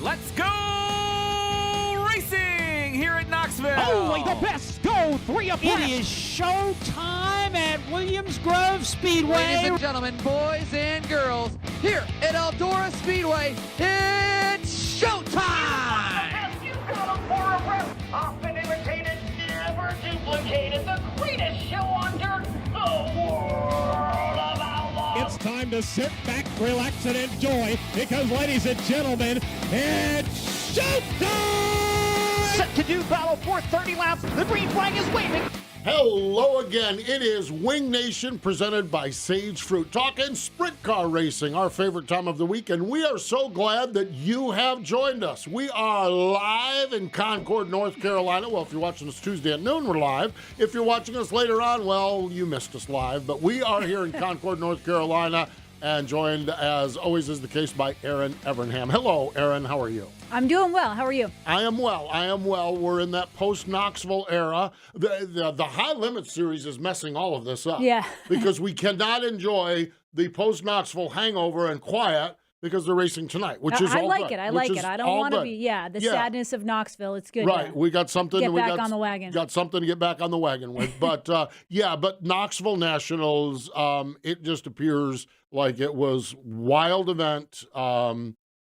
Let's go racing here at Knoxville. Only the best go three abreast. It is showtime at Williams Grove Speedway. Ladies and gentlemen, boys and girls, here at Eldora Speedway, it's showtime! You got them for a rep. Often imitated, never duplicated. The greatest show on dirt, the world of outlaws. It's time to sit back, relax, and enjoy because, ladies and gentlemen, it's showtime! Set to do battle for 30 laps. The green flag is waving. Hello again. It is Wing Nation presented by Sage Fruit. Talking sprint car racing, our favorite time of the week, and we are so glad that you have joined us. We are live in Concord, North Carolina. Well, if you're watching us Tuesday at noon, we're live. If you're watching us later on, well, you missed us live. But we are here in Concord, North Carolina, and joined, as always is the case, by Erin Evernham. Hello, Erin. How are you? I'm doing well. How are you? I am well. We're in that post-Knoxville era. The High Limit Series is messing all of this up. Yeah. Because we cannot enjoy the post-Knoxville hangover and quiet because they're racing tonight, which is all good. I like it. I don't want to be, sadness of Knoxville. It's good. Right. We got something to get back on the wagon. Got something to get back on the wagon with. But, but Knoxville Nationals, it just appears like it was wild event.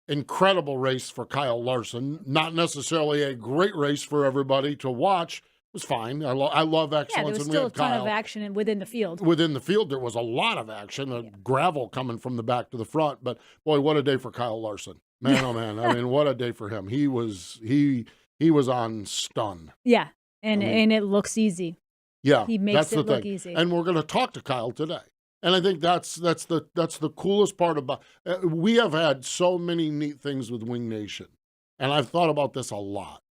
Incredible race for Kyle Larson. Not necessarily a great race for everybody to watch. It was fine. I love excellence. Yeah, there was still a ton of action within the field. Within the field, there was a lot of action. Gravel coming from the back to the front. But, boy, what a day for Kyle Larson. Man, oh, man. I mean, what a day for him. He was on stun. Yeah, and it looks easy. Yeah, he makes it look easy. And we're going to talk to Kyle today. And I think that's the coolest part about we have had so many neat things with Wing Nation, and I've thought about this a lot.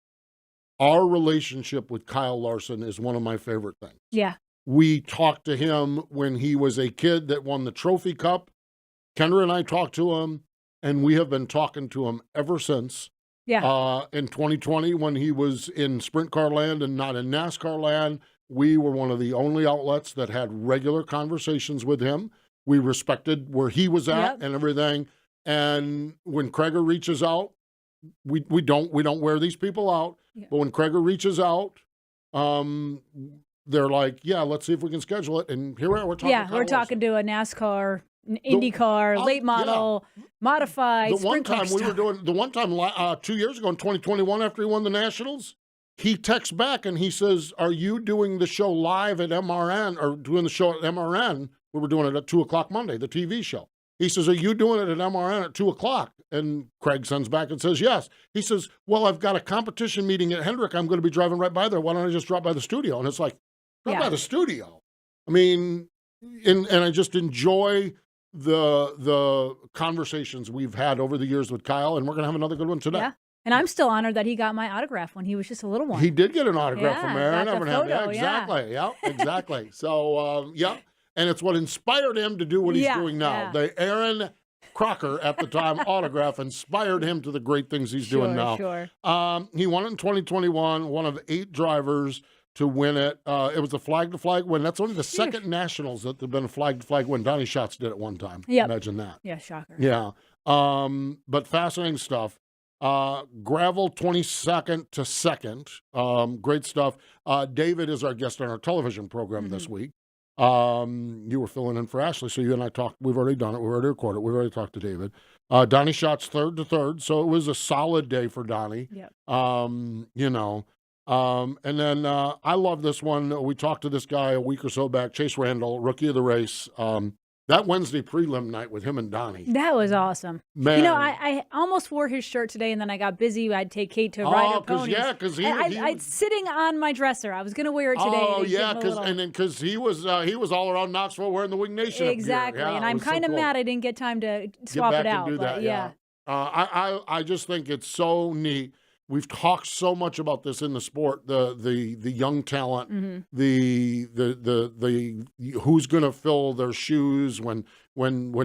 Our relationship with Kyle Larson is one of my favorite things. Yeah. We talked to him when he was a kid that won the Trophy Cup. Kendra and I talked to him, and we have been talking to him ever since. Yeah. In 2020, when he was in Sprint Car Land and not in NASCAR Land, we were one of the only outlets that had regular conversations with him. We respected where he was at and everything. And when Craig reaches out, we don't wear these people out. Yeah. But when Craig reaches out, they're like, yeah, let's see if we can schedule it. And here we are. We're talking. Yeah, we're talking to a NASCAR, an IndyCar, late model, modified. The one time we were doing 2 years ago in 2021 after he won the Nationals. He texts back and he says, are you doing the show live at MRN or doing the show at MRN? We were doing it at 2 o'clock Monday, the TV show. He says, are you doing it at MRN at 2 o'clock? And Craig sends back and says, yes. He says, well, I've got a competition meeting at Hendrick. I'm going to be driving right by there. Why don't I just drop by the studio? And it's like, drop by the studio. I mean, and I just enjoy the conversations we've had over the years with Kyle, and we're going to have another good one today. Yeah. And I'm still honored that he got my autograph when he was just a little one. He did get an autograph from Erin Evernham. Yeah, exactly. Yeah, exactly. So, and it's what inspired him to do what he's doing now. Yeah. The Aaron Crocker at the time autograph inspired him to the great things he's doing now. Sure. He won it in 2021, one of 8 drivers to win it. It was a flag-to-flag win. That's only the second Nationals that have been a flag-to-flag win. Donnie Schatz did it one time. Yep. Imagine that. Yeah, shocker. Yeah. But fascinating stuff. Gravel 22nd to 2nd. Great stuff. David is our guest on our television program this week. You were filling in for Ashley, so you and I talked. We've already done it. We've already recorded it. We've already talked to David. Donnie Schatz 3rd to 3rd, so it was a solid day for Donnie. Yep. And then I love this one. We talked to this guy a week or so back, Chase Randall, rookie of the race. That Wednesday prelim night with him and Donnie. That was awesome. Man. You know, I almost wore his shirt today, and then I got busy. I'd take Kate to ride her ponies. Because I'd sitting on my dresser. I was going to wear it today. Oh, yeah, because he was all around Knoxville wearing the Wing Nation exactly, up here. Yeah, and I'm kind of mad I didn't get time to swap it out. And do that, yeah. I just think it's so neat. We've talked so much about this in the sport, the young talent, the who's going to fill their shoes when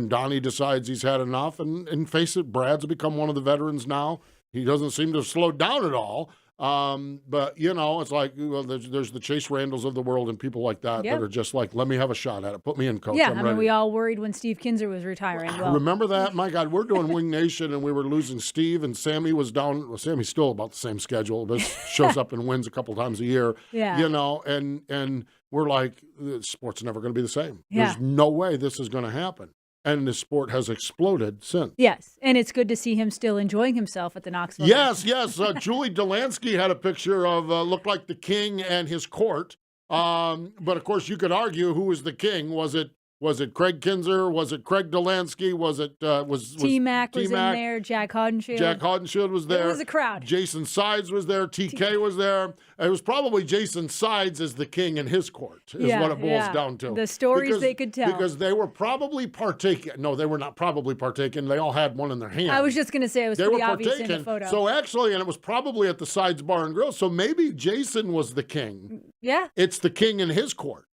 Donnie decides he's had enough. And face it, Brad's become one of the veterans now. He doesn't seem to have slowed down at all. But it's like, well, there's the Chase Randalls of the world and people like that that are just like, let me have a shot at it. Put me in, coach. Yeah, I'm I ready. mean, we all worried when Steve Kinzer was retiring. Well, Remember that? My God, we're doing Wing Nation and we were losing Steve and Sammy was down. Well, Sammy's still about the same schedule. This shows up and wins a couple times a year. Yeah. And we're like, sport's never going to be the same. Yeah. There's no way this is going to happen. And the sport has exploded since. Yes, and it's good to see him still enjoying himself at the Knoxville. Yes. Julie Delansky had a picture of looked like the king and his court. But of course, you could argue who was the king. Was it Craig Kinzer? Was it Craig Delansky? Was it T-Mac was in there. Jack Hodenshield. Jack Hodenshield was there. It was a crowd. Jason Sides was there. TK was there. It was probably Jason Sides as the king in his court is what it boils down to. The stories they could tell. Because they were probably partaking. No, they were not probably partaking. They all had one in their hand. I was just going to say it was they pretty were obvious partaking. in the photo. So actually, and it was probably at the Sides Bar and Grill. So maybe Jason was the king. Yeah. It's the king in his court.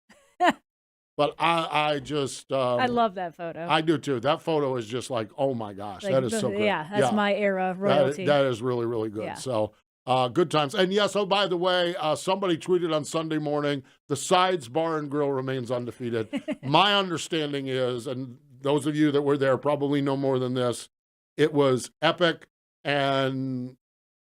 But I just... I love that photo. I do too. That photo is just like, oh my gosh, that is so good. Yeah, that's my era royalty. That is really, really good. Yeah. So good times. And yes, oh, by the way, somebody tweeted on Sunday morning, the Sides Bar and Grill remains undefeated. My understanding is, and those of you that were there probably know more than this, it was epic and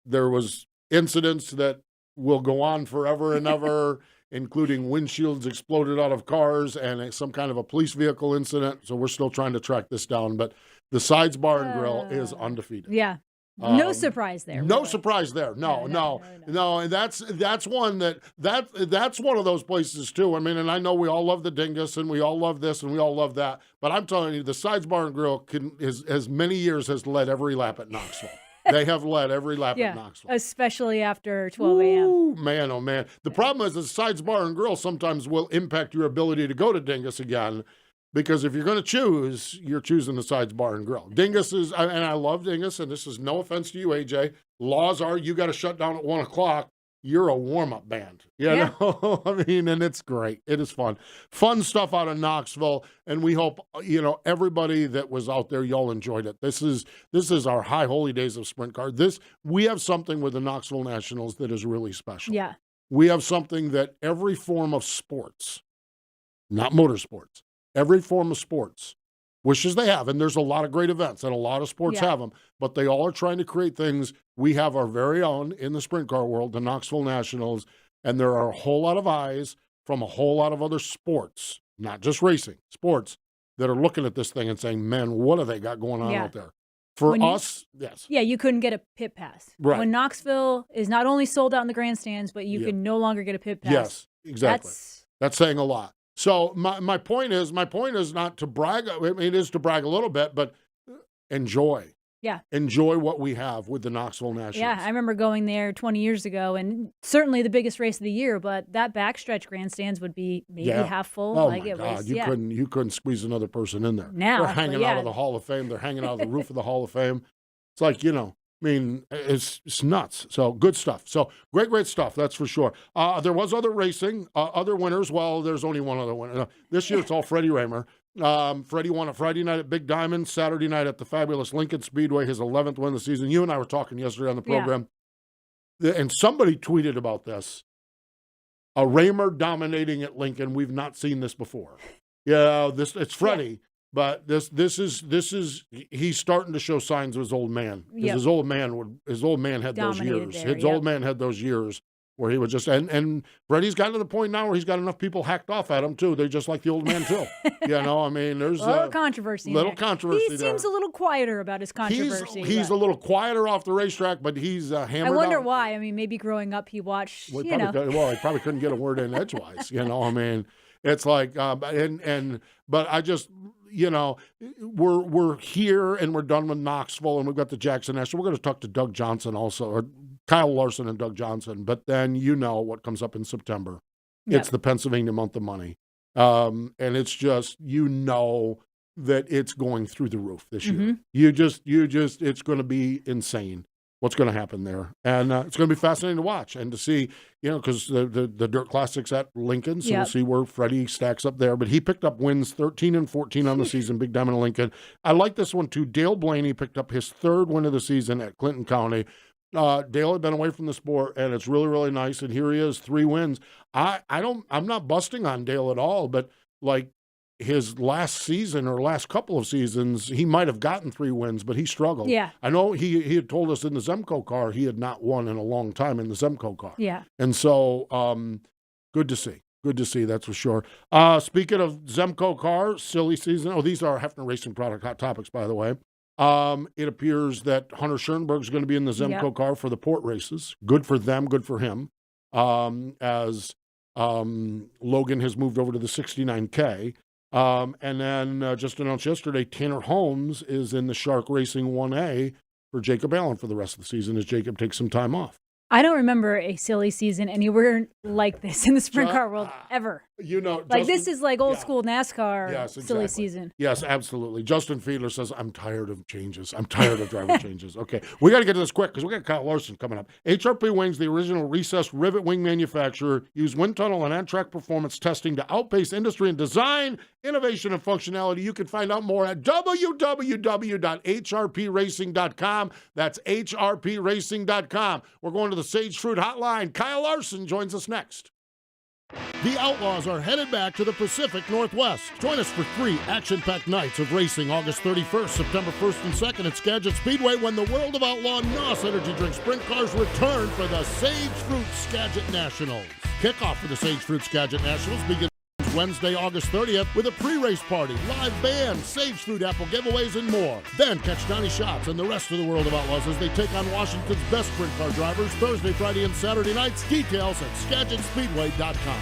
there was incidents that will go on forever and ever. Including windshields exploded out of cars and some kind of a police vehicle incident. So we're still trying to track this down. But the Sides Bar and Grill is undefeated. Yeah. No surprise there. No really. Surprise there. No. And that's one that's one of those places too. I mean, and I know we all love the Dingus and we all love this and we all love that. But I'm telling you, the Sides Bar and Grill as many years has led every lap at Knoxville. They have led every lap at Knoxville. Especially after 12 a.m. Ooh, man, oh, man. The problem is the Sides Bar and Grill sometimes will impact your ability to go to Dingus again because if you're going to choose, you're choosing the Sides Bar and Grill. Dingus is, and I love Dingus, and this is no offense to you, AJ. Laws are you got to shut down at 1 o'clock. You're a warm-up band, you know? I mean, and it's great. It is fun. Fun stuff out of Knoxville, and we hope, everybody that was out there, y'all enjoyed it. This is our high holy days of sprint car. We have something with the Knoxville Nationals that is really special. Yeah. We have something that every form of sports, not motorsports, every form of sports wishes they have. And there's a lot of great events, and a lot of sports have them, but they all are trying to create things. We have our very own in the sprint car world, the Knoxville Nationals, and there are a whole lot of eyes from a whole lot of other sports, not just racing, sports, that are looking at this thing and saying, man, what have they got going on out there? For us, yes. Yeah, you couldn't get a pit pass. Right. When Knoxville is not only sold out in the grandstands, but you can no longer get a pit pass. Yes, exactly. That's saying a lot. So my point is not to brag. I mean, it is to brag a little bit, but enjoy. Yeah. Enjoy what we have with the Knoxville Nationals. Yeah, I remember going there 20 years ago, and certainly the biggest race of the year, but that backstretch grandstands would be maybe half full. Oh, like my it God. Was, you couldn't squeeze another person in there. Now. They're hanging out of the Hall of Fame. They're hanging out of the roof of the Hall of Fame. It's like, it's nuts. So good stuff. So great stuff. That's for sure. There was other racing, other winners. Well, there's only one other winner. This year it's all Freddie Raymer. Freddie won a Friday night at Big Diamond, Saturday night at the fabulous Lincoln Speedway, his 11th win of the season. You and I were talking yesterday on the program, and somebody tweeted about this. A Raymer dominating at Lincoln. We've not seen this before. Yeah, it's Freddie. But this is he's starting to show signs of his old man. His old man had those years. His old man had those years where he would just and Freddie's gotten to the point now where he's got enough people hacked off at him too. They're just like the old man too. I mean, there's a little controversy. He seems a little quieter about his controversy. He's a little quieter off the racetrack, but he's hammered. I wonder out. why. I mean, maybe growing up he watched. Well, he probably couldn't get a word in edgewise. I mean, it's like but I just. We're here and we're done with Knoxville and we've got the Jackson National. We're going to talk to Doug Johnson also, or Kyle Larson and Doug Johnson. But then what comes up in September. Yep. It's the Pennsylvania Month of Money. And it's just, that it's going through the roof this year. It's going to be insane what's going to happen there. And it's going to be fascinating to watch and to see, because the Dirt Classic's at Lincoln, so we'll see where Freddie stacks up there. But he picked up wins 13 and 14 on the season, Big Diamond Lincoln. I like this one too. Dale Blaney picked up his third win of the season at Clinton County. Dale had been away from the sport, and it's really, really nice. And here he is, 3 wins. I'm not busting on Dale at all, but like his last season or last couple of seasons, he might have gotten 3 wins, but he struggled. Yeah. I know he had told us in the Zemco car he had not won in a long time in the Zemco car. Yeah. And so, good to see. Good to see, that's for sure. Speaking of Zemco car, silly season. Oh, these are Hefner Racing product hot topics, by the way. It appears that Hunter Schoenberg is going to be in the Zemco car for the port races. Good for them, good for him. As Logan has moved over to the 69K. And then just announced yesterday, Tanner Holmes is in the Shark Racing 1A for Jacob Allen for the rest of the season as Jacob takes some time off. I don't remember a silly season anywhere like this in the sprint car world ever. You know, like this is like old school NASCAR Yes, exactly. silly season. Yes, absolutely. Justin Fiedler says, I'm tired of changes. I'm tired of driver changes. Okay, we got to get to this quick because we got Kyle Larson coming up. HRP Wings, the original recessed rivet wing manufacturer, use wind tunnel and on-track performance testing to outpace industry in design, innovation, and functionality. You can find out more at www.hrpracing.com. That's hrpracing.com. We're going to the Sage Fruit Hotline. Kyle Larson joins us next. The Outlaws are headed back to the Pacific Northwest. Join us for 3 action-packed nights of racing August 31st, September 1st and 2nd at Skagit Speedway when the World of Outlaw NOS Energy Drink Sprint Cars return for the Sage Fruit Skagit Nationals. Kickoff for the Sage Fruit Skagit Nationals begins Wednesday, August 30th with a pre-race party, live band, Sage Fruit apple giveaways, and more. Then catch Donnie Schatz and the rest of the World of Outlaws as they take on Washington's best sprint car drivers Thursday, Friday, and Saturday nights. Details at SkagitSpeedway.com.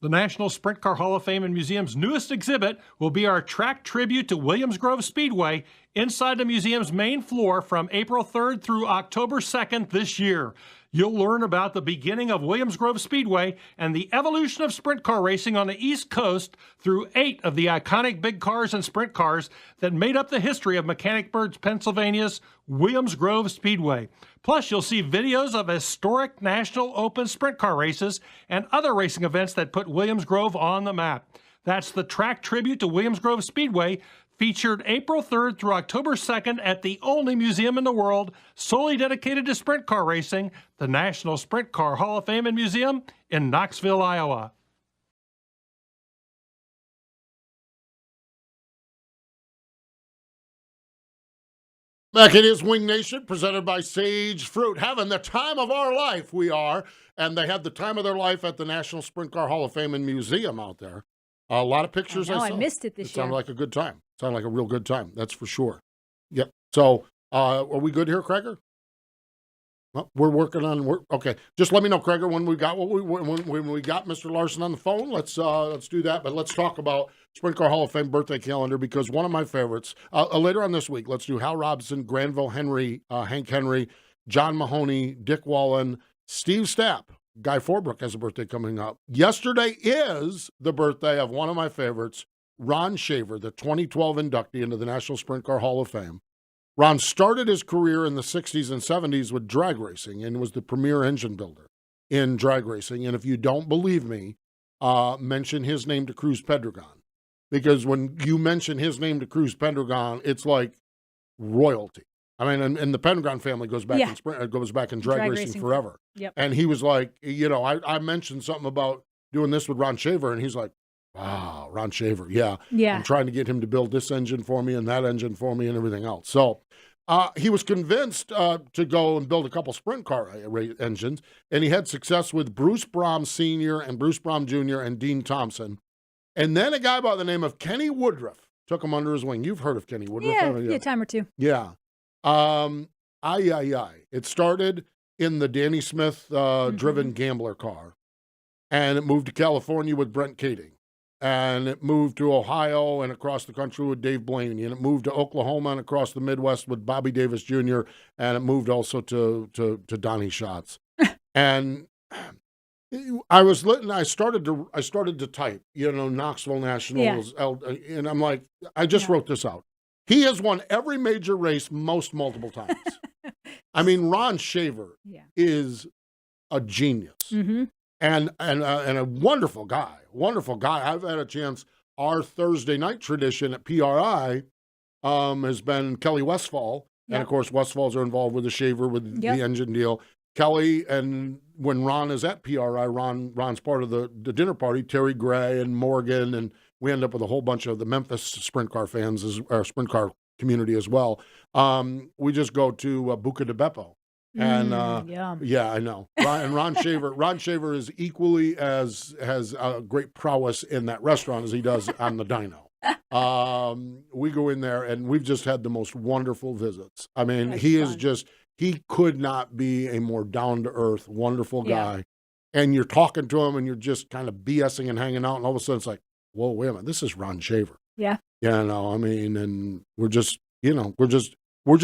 The National Sprint Car Hall of Fame and Museum's newest exhibit will be our track tribute to Williams Grove Speedway inside the museum's main floor from April 3rd through October 2nd this year. You'll learn about the beginning of Williams Grove Speedway and the evolution of sprint car racing on the East Coast through 8 of the iconic big cars and sprint cars that made up the history of Mechanicsburg, Pennsylvania's Williams Grove Speedway. Plus, you'll see videos of historic National Open sprint car races and other racing events that put Williams Grove on the map. That's the track tribute to Williams Grove Speedway, featured April 3rd through October 2nd at the only museum in the world solely dedicated to sprint car racing, the National Sprint Car Hall of Fame and Museum in Knoxville, Iowa. Back it is Wing Nation, presented by Sage Fruit. Having the time of our life, we are. And they had the time of their life at the National Sprint Car Hall of Fame and Museum out there. A lot of pictures I saw. I missed it this year. Sounded like a good time. Sounded like a real good time. That's for sure. Yep. So, are we good here, Craiger? Well, we're working on. Okay. Just let me know, Craiger, when we got when we got Mr. Larson on the phone. Let's do that. But let's talk about Sprint Car Hall of Fame birthday calendar because one of my favorites. Later on this week, let's do Hal Robson, Granville Henry, Hank Henry, John Mahoney, Dick Wallen, Steve Stapp. Guy Forbrook has a birthday coming up. Yesterday is the birthday of one of my favorites, Ron Shaver, the 2012 inductee into the National Sprint Car Hall of Fame. Ron started his career in the 60s and 70s with drag racing and was the premier engine builder in drag racing. And if you don't believe me, mention his name to Cruz Pedregon. Because when you mention his name to Cruz Pedregon, it's like royalty. I mean, and the Pedregon family goes back in sprint, goes back in drag racing forever. Yep. And he was like, you know, I mentioned something about doing this with Ron Shaver, and he's like, wow, Ron Shaver, yeah. I'm trying to get him to build this engine for me and that engine for me and everything else. So he was convinced to go and build a couple sprint car engines, and he had success with Bruce Brahm Sr. and Bruce Brahm Jr. and Dean Thompson. And then a guy by the name of Kenny Woodruff took him under his wing. You've heard of Kenny Woodruff? Yeah, a time or two. Yeah. It started in the Danny Smith driven Gambler car, and it moved to California with Brent Kading, and it moved to Ohio and across the country with Dave Blaney, and it moved to Oklahoma and across the Midwest with Bobby Davis Jr., and it moved also to Donnie Schatz. And I started to type, you know, Knoxville Nationals, and I'm like, I just wrote this out. He has won every major race multiple times. I mean, Ron Shaver is a genius and a wonderful guy. Wonderful guy. I've had a chance. Our Thursday night tradition at PRI has been Kelly Westfall And, of course, Westfalls are involved with the shaver, with the engine deal. Kelly, and when Ron is at PRI, Ron's part of the dinner party, Terry Gray and Morgan, and we end up with a whole bunch of the Memphis sprint car fans, sprint car community as well. We just go to Buca de Beppo. And yeah, I know. Ron Shaver is equally has great prowess in that restaurant as he does on the dyno. We go in there and we've just had the most wonderful visits. I mean, he could not be a more down-to-earth, wonderful guy. And you're talking to him and you're just kind of BSing and hanging out, and all of a sudden it's like, whoa, wait a minute, this is Ron Shaver. Yeah. I mean, and we're just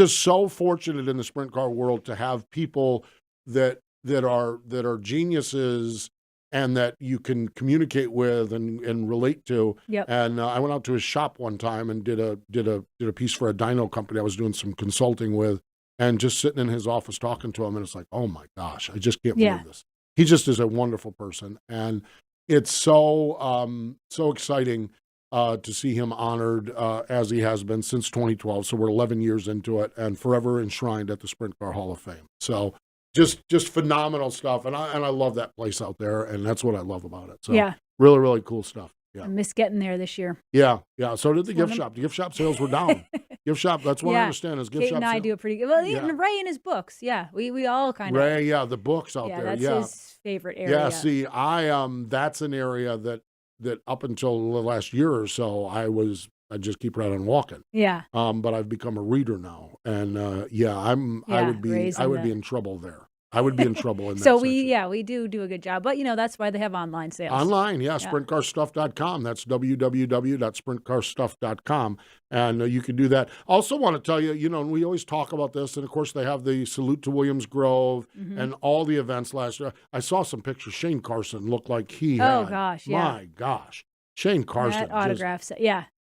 so fortunate in the sprint car world to have people that are geniuses and that you can communicate with and relate to. And I went out to his shop one time and did a piece for a dyno company I was doing some consulting with, and just sitting in his office talking to him, and it's like, oh my gosh, I just can't believe this. He just is a wonderful person, and it's so exciting to see him honored as he has been since 2012. So we're 11 years into it, and forever enshrined at the Sprint Car Hall of Fame. So just phenomenal stuff, and I love that place out there, and that's what I love about it. So really, really cool stuff. Yeah. I missed getting there this year. Yeah. So did the gift shop. The gift shop sales were down. Gift shop, that's what I understand is gift Kate shop and I sales. do it pretty good. Well, even Ray in his books. Yeah, we all kind of. Ray, the books out there. That's his favorite area. Yeah, see, that's an area that up until the last year or so, I just keep right on walking. Yeah. But I've become a reader now, and I would be in trouble there. I would be in trouble in that So section. we do a good job. But, that's why they have online sales. Online, sprintcarstuff.com. That's www.sprintcarstuff.com. And you can do that. Also want to tell you, and we always talk about this, and of course they have the Salute to Williams Grove and all the events last year. I saw some pictures. Shane Carson looked like he had. Oh, gosh, My gosh. Shane Carson. That autograph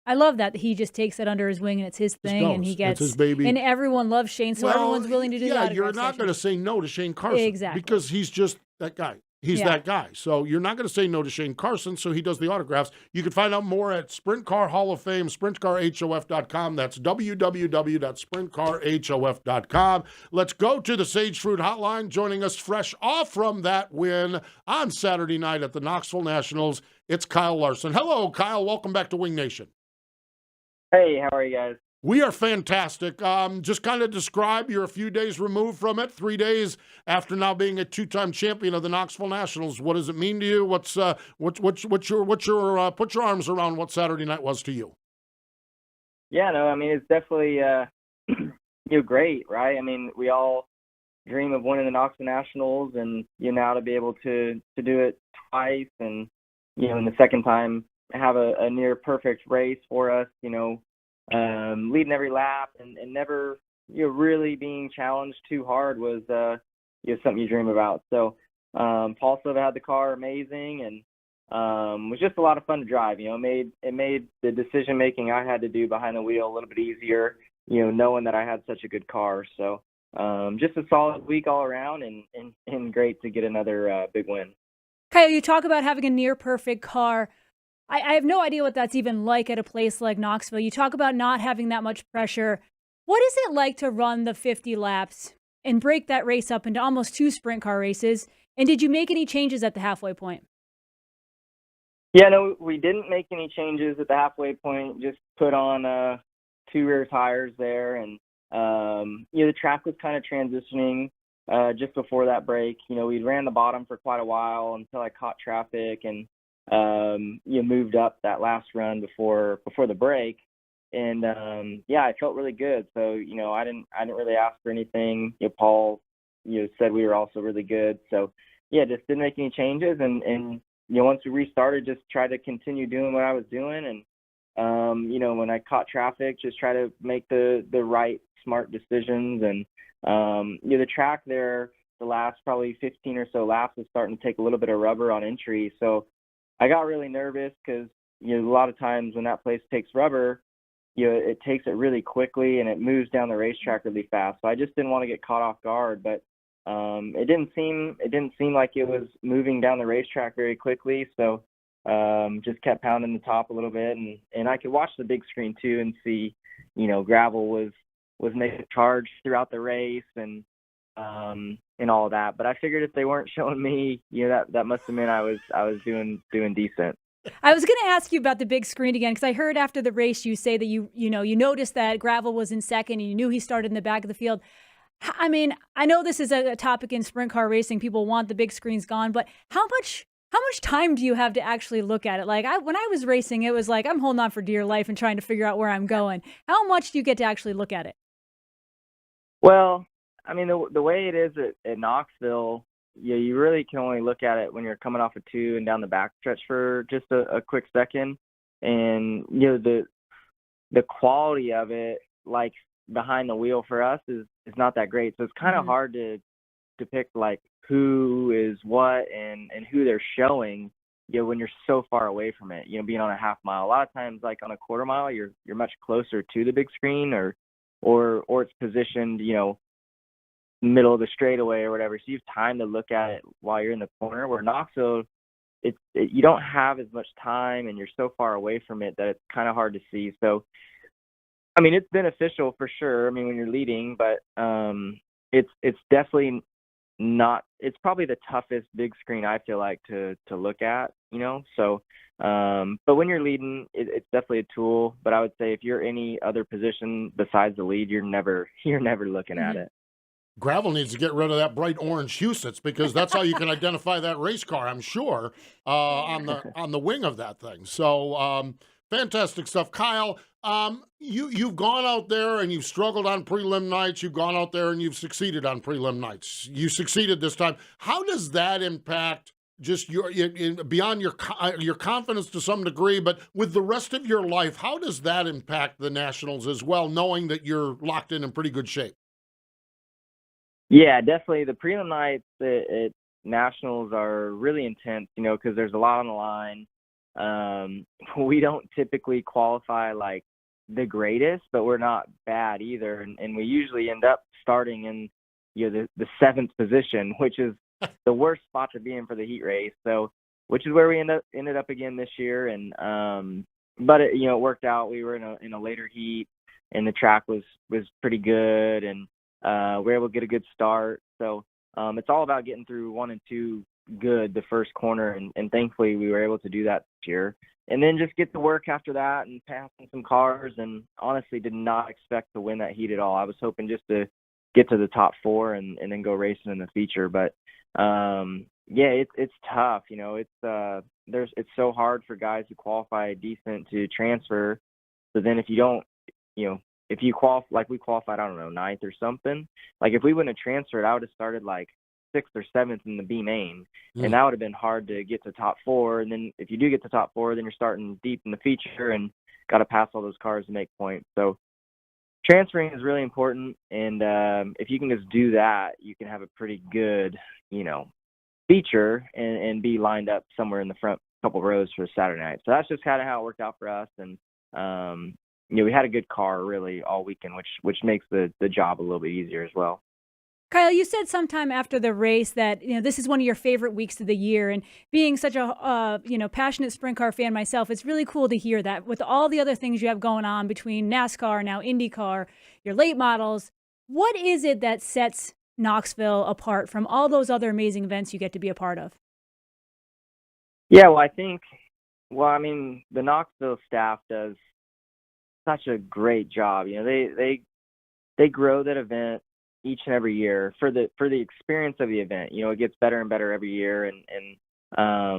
I love that he just takes it under his wing and it's his thing, and he gets it's his baby. And everyone loves Shane, so everyone's willing to do the autograph you're not going to say no to Shane Carson. Exactly. Because he's just that guy. He's that guy. So you're not going to say no to Shane Carson, so he does the autographs. You can find out more at Sprint Car Hall of Fame, sprintcarhof.com. That's www.sprintcarhof.com. Let's go to the Sage Fruit Hotline. Joining us fresh off from that win on Saturday night at the Knoxville Nationals, it's Kyle Larson. Hello, Kyle. Welcome back to Wing Nation. Hey, how are you guys? We are fantastic. Just kind of describe, you're a few days removed from it, 3 days after now being a two-time champion of the Knoxville Nationals. What does it mean to you? What's your put your arms around what Saturday night was to you? Yeah, no, I mean, it's definitely great, right? I mean, we all dream of winning the Knoxville Nationals, and now to be able to do it twice, and in the second time have a near perfect race for us, leading every lap and never really being challenged too hard was something you dream about. So Paul Silva had the car amazing, and was just a lot of fun to drive. It made the decision making I had to do behind the wheel a little bit easier, knowing that I had such a good car. So just a solid week all around, and great to get another big win. Kyle, you talk about having a near perfect car. I have no idea what that's even like at a place like Knoxville. You talk about not having that much pressure. What is it like to run the 50 laps and break that race up into almost 2 sprint car races? And did you make any changes at the halfway point? Yeah, no, we didn't make any changes at the halfway point. Just put on 2 rear tires there, and the track was kind of transitioning just before that break. We ran the bottom for quite a while until I caught traffic, and moved up that last run before the break, and I felt really good. So I didn't really ask for anything. Paul said we were also really good. So just didn't make any changes, and once we restarted, just tried to continue doing what I was doing, and when I caught traffic, just try to make the right smart decisions. And the track there, the last probably 15 or so laps was starting to take a little bit of rubber on entry, so I got really nervous because, a lot of times when that place takes rubber, it takes it really quickly and it moves down the racetrack really fast. So I just didn't want to get caught off guard, but it didn't seem like it was moving down the racetrack very quickly. So just kept pounding the top a little bit, and I could watch the big screen too and see, gravel was was making charge throughout the race and all of that. But I figured if they weren't showing me, that must have meant I was doing decent. I was going to ask you about the big screen again, because I heard after the race you say that you noticed that Gravel was in second and you knew he started in the back of the field. I mean, I know this is a topic in sprint car racing. People want the big screens gone, but how much time do you have to actually look at it? Like when I was racing, it was like I'm holding on for dear life and trying to figure out where I'm going. How much do you get to actually look at it? Well, I mean, the way it is at Knoxville, you really can only look at it when you're coming off a 2 and down the backstretch for just a quick second. And, the quality of it, like behind the wheel for us is not that great. So it's kind of hard to depict like who is what and who they're showing, when you're so far away from it, being on a half mile. A lot of times, like on a quarter mile, you're much closer to the big screen or it's positioned, middle of the straightaway or whatever, so you have time to look at it while you're in the corner. Where Knoxville, you don't have as much time and you're so far away from it that it's kind of hard to see. So, I mean, it's beneficial for sure. I mean, when you're leading, but it's definitely not. It's probably the toughest big screen I feel like to look at. So, but when you're leading, it's definitely a tool. But I would say if you're any other position besides the lead, you're never looking at it. Gravel needs to get rid of that bright orange Huset's, because that's how you can identify that race car, I'm sure, on the wing of that thing. So fantastic stuff. Kyle, you've gone out there and you've struggled on prelim nights. You've gone out there and you've succeeded on prelim nights. You succeeded this time. How does that impact just beyond your confidence to some degree, but with the rest of your life, how does that impact the Nationals as well, knowing that you're locked in pretty good shape? Yeah, definitely. The prelim nights at Nationals are really intense, because there's a lot on the line. We don't typically qualify like the greatest, but we're not bad either. And we usually end up starting in, the 7th position, which is the worst spot to be in for the heat race. So, which is where we ended up again this year. And, but it worked out. We were in a later heat and the track was pretty good. And, we were able to get a good start. So it's all about getting through 1 and 2 good the first corner, and thankfully we were able to do that this year. And then just get to work after that and passing some cars, and honestly did not expect to win that heat at all. I was hoping just to get to the top 4 and then go racing in the feature. But it's tough. It's so hard for guys who qualify decent to transfer. So then if you don't, if you qualify, like we qualified, I don't know, 9th or something. Like if we wouldn't have transferred, I would have started like 6th or 7th in the B main, and that would have been hard to get to top 4. And then if you do get to top 4, then you're starting deep in the feature and got to pass all those cars to make points. So transferring is really important, and if you can just do that, you can have a pretty good, feature and be lined up somewhere in the front couple rows for Saturday night. So that's just kind of how it worked out for us, and we had a good car really all weekend, which makes the job a little bit easier as well. Kyle, you said sometime after the race that this is one of your favorite weeks of the year, and being such a passionate sprint car fan myself, it's really cool to hear that with all the other things you have going on between NASCAR, now IndyCar, your late models. What is it that sets Knoxville apart from all those other amazing events you get to be a part of? Yeah, I mean, the Knoxville staff does such a great job. They grow that event each and every year for the experience of the event. It gets better and better every year, and I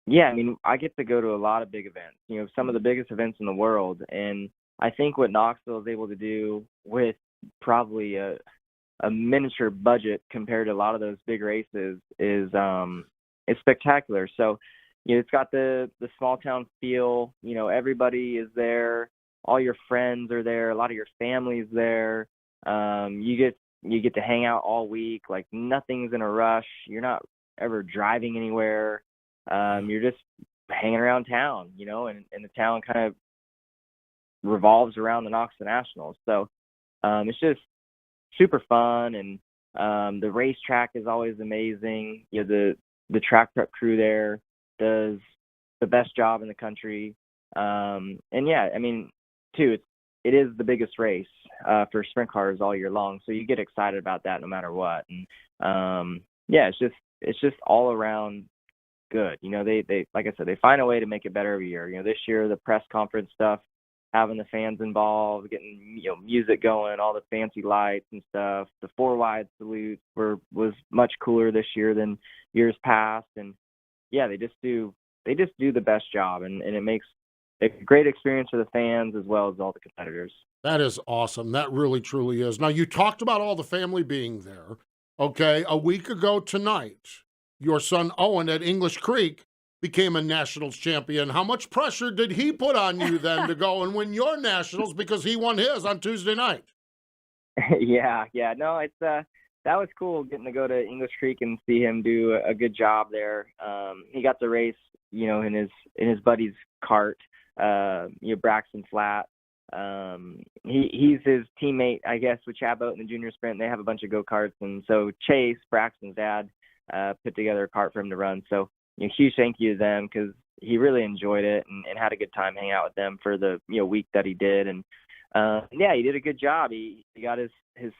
mean, I get to go to a lot of big events, some of the biggest events in the world, and I think what Knoxville is able to do with probably a miniature budget compared to a lot of those big races is spectacular. So it's got the small town feel. Everybody is there, all your friends are there, a lot of your family's there. You get to hang out all week, like nothing's in a rush. You're not ever driving anywhere. You're just hanging around town, and the town kind of revolves around the Knoxville Nationals. So it's just super fun, and the racetrack is always amazing. The track prep crew there does the best job in the country. And yeah, I mean, too, it is the biggest race for sprint cars all year long. So you get excited about that no matter what. And yeah, it's just all around good. They like I said, they find a way to make it better every year. This year the press conference stuff, having the fans involved, getting music going, all the fancy lights and stuff. The 4 wide salutes was much cooler this year than years past. And yeah, they just do the best job, and it makes a great experience for the fans as well as all the competitors. That is awesome. That really, truly is. Now, you talked about all the family being there. Okay, a week ago tonight, your son Owen at English Creek became a nationals champion. How much pressure did he put on you then to go and win your nationals, because he won his on Tuesday night? Yeah. No, it's that was cool getting to go to English Creek and see him do a good job there. He got to race, in his buddy's kart, Braxton Flat. He's his teammate, I guess, with Chad Boat in the junior sprint. They have a bunch of go-karts, and so Chase, Braxton's dad, put together a kart for him to run. So huge thank you to them, because he really enjoyed it and had a good time hanging out with them for the week that he did. And yeah, he did a good job. He got his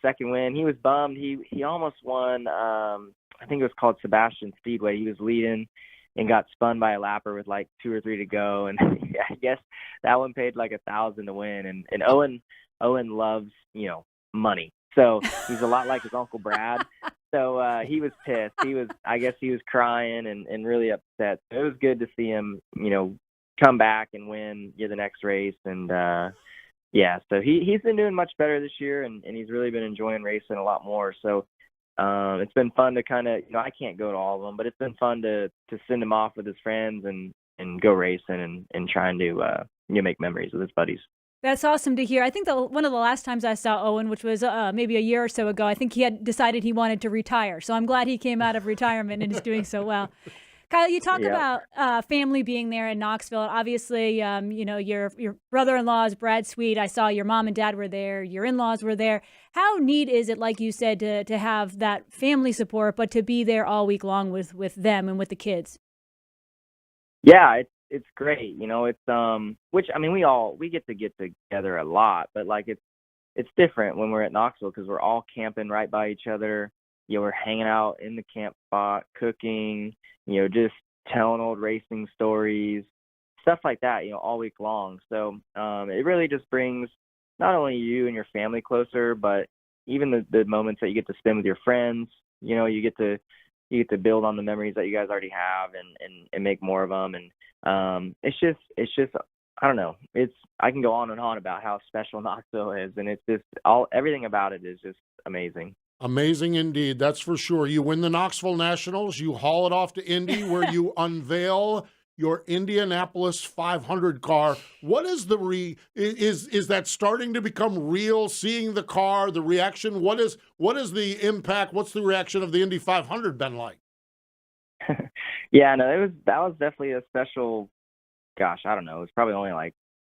second win. He was bummed. He almost won. I think it was called Sebastian Speedway. He was leading and got spun by a lapper with like 2 or 3 to go. And I guess that one paid like $1,000 to win. And Owen loves, money. So he's a lot like his Uncle Brad. So he was pissed. I guess he was crying and really upset. So it was good to see him, come back and win the next race. And yeah, so he's been doing much better this year, and he's really been enjoying racing a lot more. So it's been fun to kind of, I can't go to all of them, but it's been fun to send him off with his friends and go racing and trying to make memories with his buddies. That's awesome to hear. I think one of the last times I saw Owen, which was maybe a year or so ago, I think he had decided he wanted to retire. So I'm glad he came out of retirement and is doing so well. Kyle, you talk about family being there in Knoxville. Obviously, your brother-in-law is Brad Sweet. I saw your mom and dad were there. Your in-laws were there. How neat is it, like you said, to have that family support, but to be there all week long with them and with the kids? Yeah, it's great. It's which, I mean, we get together a lot, but like it's different when we're at Knoxville, because we're all camping right by each other. We're hanging out in the camp spot, cooking, just telling old racing stories, stuff like that, all week long. So it really just brings not only you and your family closer, but even the moments that you get to spend with your friends. You get to build on the memories that you guys already have and make more of them. And it's just I don't know. I can go on and on about how special Knoxville is, and it's just everything about it is just amazing. Amazing indeed, that's for sure. You win the Knoxville Nationals, you haul it off to Indy, where you unveil your Indianapolis 500 car. What is is that starting to become real? Seeing the car, the reaction. What is the impact? What's the reaction of the Indy 500 been like? Yeah, no, that was definitely a special. Gosh, I don't know. It was probably only like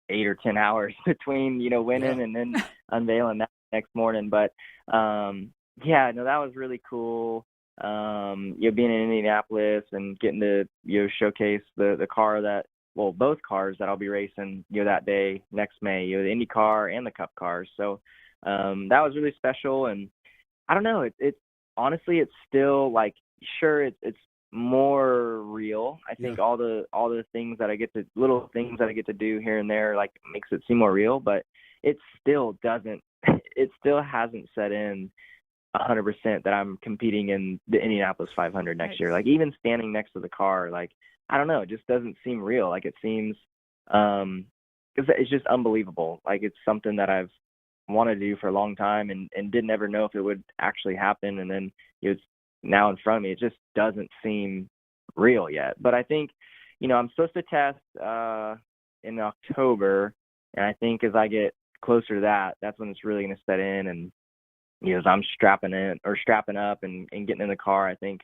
8 or 10 hours between winning and then unveiling that next morning. But yeah, no, that was really cool. Being in Indianapolis and getting to showcase the car both cars that I'll be racing that day next May, the Indy car and the Cup cars. So that was really special. And I don't know, it's honestly, it's still like, sure, it's more real. I think all the things that little things that I get to do here and there, like, makes it seem more real, but it still hasn't set in 100% that I'm competing in the Indianapolis 500 next year. Like, even standing next to the car, like, I don't know, it just doesn't seem real. Like, it seems, it's just unbelievable. Like, it's something that I've wanted to do for a long time and didn't ever know if it would actually happen. And then it's now in front of me. It just doesn't seem real yet. But I think, I'm supposed to test in October. And I think as I get closer to that, that's when it's really going to set in. And as I'm strapping up and getting in the car, I think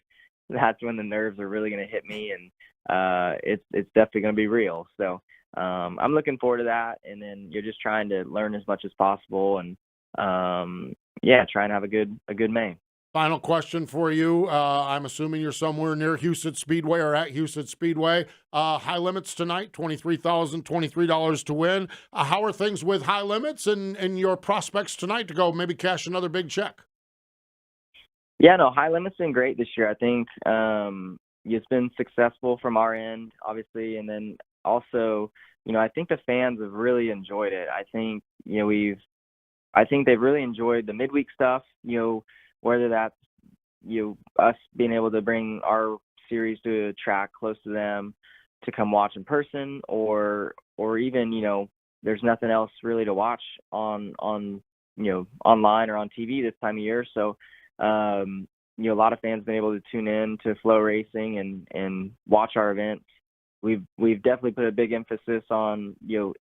that's when the nerves are really going to hit me, and it's definitely going to be real. So I'm looking forward to that, and then you're just trying to learn as much as possible, and try and have a good May. Final question for you. I'm assuming you're somewhere near Houston Speedway or at Houston Speedway. High limits tonight, $23,023 to win. How are things with high limits and your prospects tonight to go maybe cash another big check? Yeah, no, high limit's been great this year. I think it's been successful from our end, obviously, and then also, I think the fans have really enjoyed it. I think, I think they've really enjoyed the midweek stuff, whether that's, us being able to bring our series to a track close to them to come watch in person, or even, there's nothing else really to watch on online or on TV this time of year. So, a lot of fans have been able to tune in to Flow Racing and watch our events. We've definitely put a big emphasis on,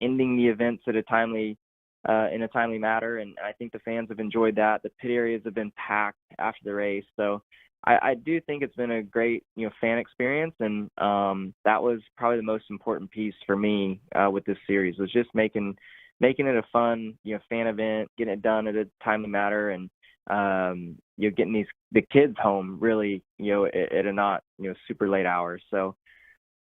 ending the events at a timely in a timely manner, and I think the fans have enjoyed that. The pit areas have been packed after the race, so I do think it's been a great fan experience, and that was probably the most important piece for me with this series, was just making it a fun fan event, getting it done at a timely manner, and getting the kids home really at a not super late hours. So